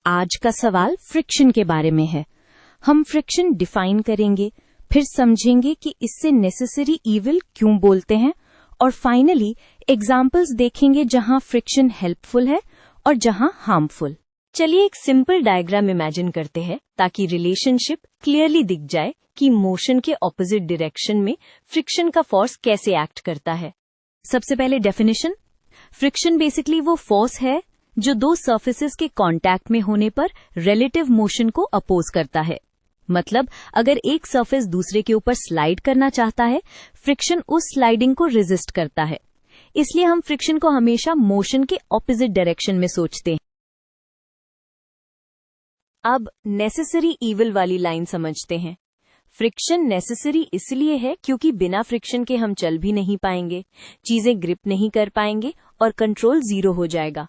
आज का सवाल फ्रिक्शन के बारे में है। हम फ्रिक्शन डिफाइन करेंगे, फिर समझेंगे कि इससे नेसेसरी इविल क्यों बोलते हैं, और फाइनली एग्जाम्पल्स देखेंगे जहां फ्रिक्शन हेल्पफुल है और जहां हार्मफुल। चलिए एक सिंपल डायग्राम इमेजिन करते हैं ताकि रिलेशनशिप क्लियरली दिख जाए कि मोशन के ऑपोजिट डायरेक्शन में फ्रिक्शन का फोर्स कैसे एक्ट करता है। सबसे पहले डेफिनेशन। फ्रिक्शन बेसिकली वो फोर्स है जो दो सरफेसेस के कांटेक्ट में होने पर रिलेटिव मोशन को अपोज करता है। मतलब अगर एक सरफेस दूसरे के ऊपर स्लाइड करना चाहता है, फ्रिक्शन उस स्लाइडिंग को रेजिस्ट करता है। इसलिए हम फ्रिक्शन को हमेशा मोशन के ऑपोजिट डायरेक्शन में सोचते हैं। अब नेसेसरी इविल वाली लाइन समझते हैं। फ्रिक्शन नेसेसरी इसलिए है क्योंकि बिना फ्रिक्शन के हम चल भी नहीं पाएंगे, चीजें ग्रिप नहीं कर पाएंगे और कंट्रोल जीरो हो जाएगा।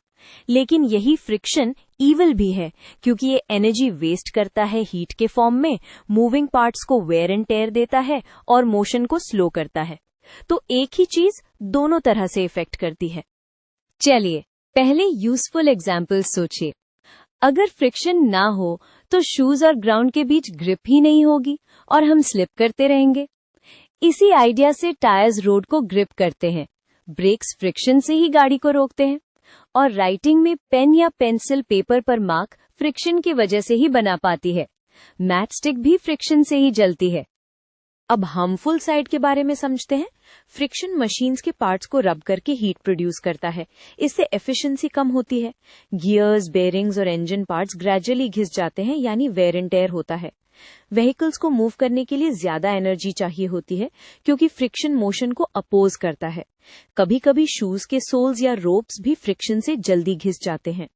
लेकिन यही फ्रिक्शन इविल भी है क्योंकि ये एनर्जी वेस्ट करता है हीट के फॉर्म में, मूविंग पार्ट्स को वेयर एंड टेयर देता है और मोशन को स्लो करता है। तो एक ही चीज दोनों तरह से इफेक्ट करती है। चलिए पहले यूजफुल एग्जाम्पल सोचिए। अगर फ्रिक्शन ना हो तो शूज और ग्राउंड के बीच ग्रिप ही नहीं होगी और हम स्लिप करते रहेंगे। इसी आइडिया से टायर्स रोड को ग्रिप करते हैं, ब्रेक्स फ्रिक्शन से ही गाड़ी को रोकते हैं, और राइटिंग में पेन या पेंसिल पेपर पर मार्क फ्रिक्शन की वजह से ही बना पाती है। मैच स्टिक भी फ्रिक्शन से ही जलती है। अब हार्मफुल साइड के बारे में समझते हैं। फ्रिक्शन मशीन्स के पार्ट्स को रब करके हीट प्रोड्यूस करता है। इससे एफिशिएंसी कम होती है। गियर्स, बेयरिंग्स और इंजन पार्ट्स ग्रेजुअली घिस जाते हैं, यानी वेयर एंड टेयर होता है। व्हीकल्स को मूव करने के लिए ज्यादा एनर्जी चाहिए होती है क्योंकि फ्रिक्शन मोशन को अपोज करता है। कभी कभी शूज के सोल्स या रोप्स भी फ्रिक्शन से जल्दी घिस जाते हैं।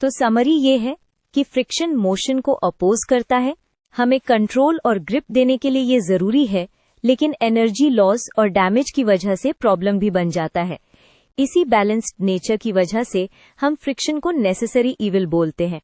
तो समरी ये है कि फ्रिक्शन मोशन को अपोज करता है। हमें कंट्रोल और ग्रिप देने के लिए ये जरूरी है, लेकिन एनर्जी लॉस और डैमेज की वजह से प्रॉब्लम भी बन जाता है। इसी बैलेंस्ड नेचर की वजह से हम फ्रिक्शन को नेसेसरी इविल बोलते हैं।